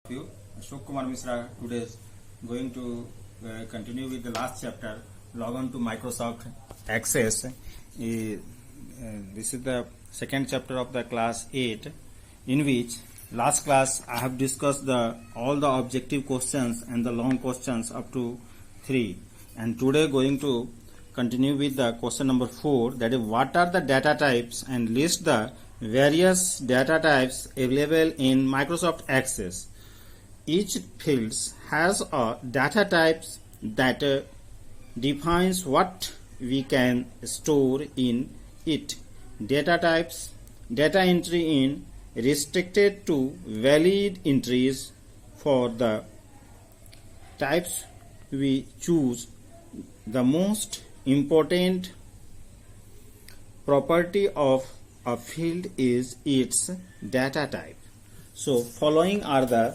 You, Ashok Kumar Misra, today is going to continue with the last chapter, log on to Microsoft Access. This is the second chapter of the class 8, in which last class I have discussed all the objective questions and the long questions up to 3, and today going to continue with the question number 4, that is what are the data types, and list the various data types available in Microsoft Access. Each field has a data types that defines what we can store in it. Data types, data entry in restricted to valid entries. For the types we choose, the most important property of a field is its data type. So following are the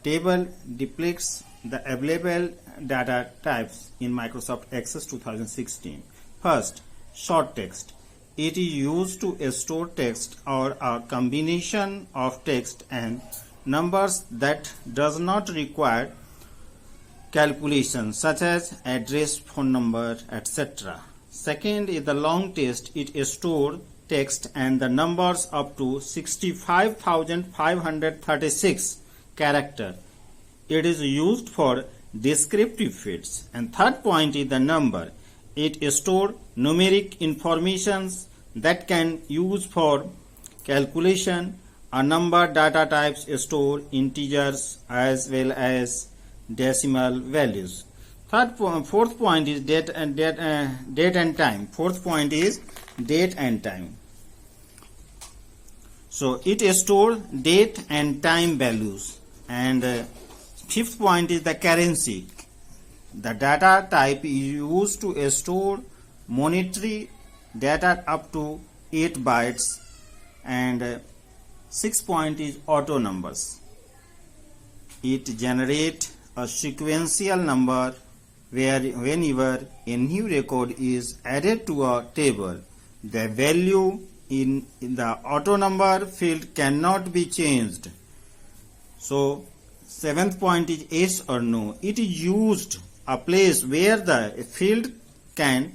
table depicts the available data types in Microsoft Access 2016. First, short text. It is used to store text or a combination of text and numbers that does not require calculation, such as address, phone number, etc. Second is the long text. It stores text and the numbers up to 65,536 character. It is used for descriptive fields. And third point is the number. It stores numeric informations that can use for calculation. A number data types store integers as well as decimal values. Fourth point is date and time. Fourth point is date and time. So it stores date and time values. And fifth point is the currency. The data type is used to store monetary data up to 8 bytes. And sixth point is auto numbers. It generates a sequential number where whenever a new record is added to a table, the value in the auto number field cannot be changed. So seventh point is yes or no. It is used a place where the field can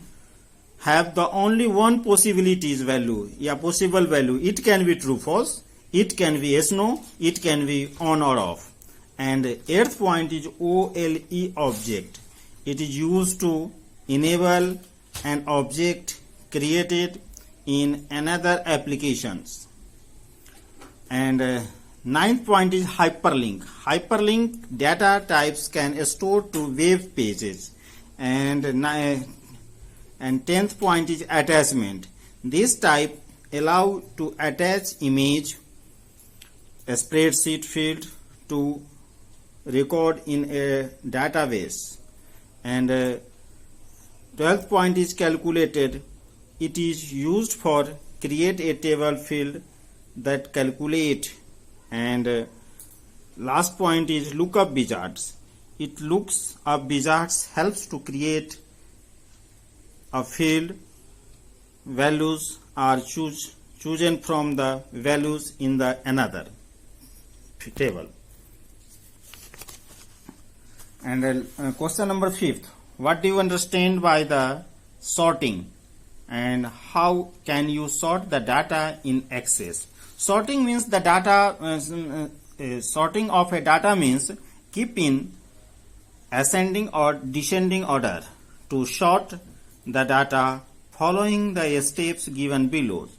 have the only one possibilities value, possible value. It can be true, false, it can be yes, no, it can be on or off. And eighth point is OLE object. It is used to enable an object created in another applications. And ninth point is hyperlink. Hyperlink data types can store to web pages. And 10th point is attachment. This type allow to attach image, a spreadsheet field to record in a database. And 12th point is calculated. It is used for create a table field that calculate. And last point is lookup wizards. It looks up wizards helps to create a field. Values are chosen from the values in the another table. And question number 5. What do you understand by the sorting? And how can you sort the data in Access? Sorting means the data. Sorting of a data means keep in ascending or descending order. To sort the data, following the steps given below.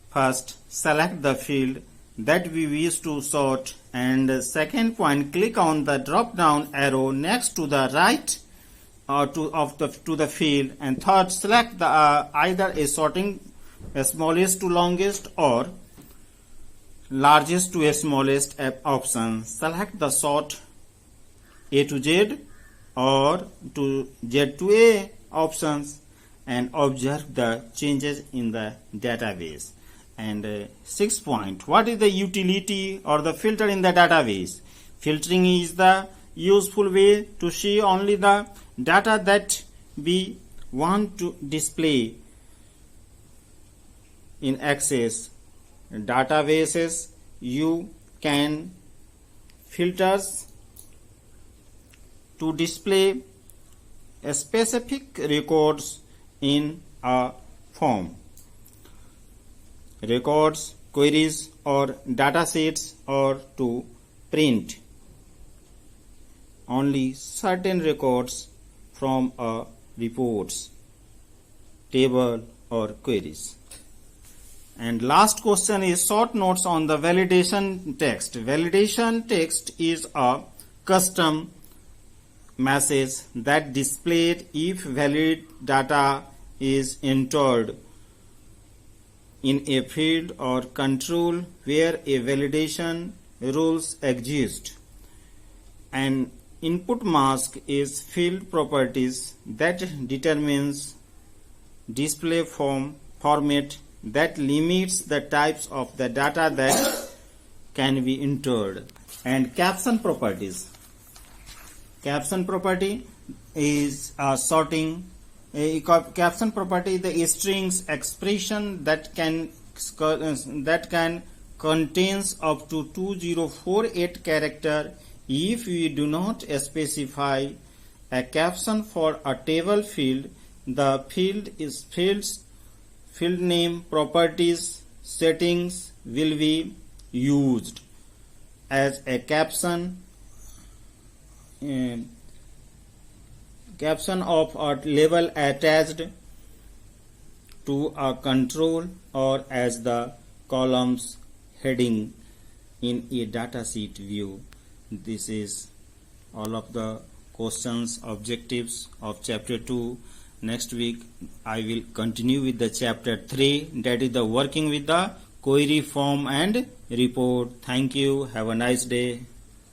First, select the field that we wish to sort, and second point, click on the drop down arrow next to the right to the field, and third, select the either a sorting smallest to longest or largest to smallest option. Select the sort A to Z or to Z to A options and observe the changes in the database. And sixth point, what is the utility or the filter in the database? Filtering is the useful way to see only the data that we want to display in Access databases, you can filters to display specific records in a form. Records, queries or datasets, or to print only certain records from a reports, table or queries. And last question is short notes on the validation text. Validation text is a custom message that displayed if valid data is entered in a field or control where a validation rules exist. An input mask is field properties that determines display format that limits the types of the data that can be entered. And caption properties. Caption property is sorting. A caption property, the strings expression that can contains up to 2048 character. If we do not specify a caption for a table field, the field name, properties, settings will be used as a caption. Caption of a label attached to a control or as the columns heading in a datasheet view. This is all of the questions, objectives of chapter 2. Next week I will continue with the chapter 3, that is the working with the query form and report. Thank you. Have a nice day.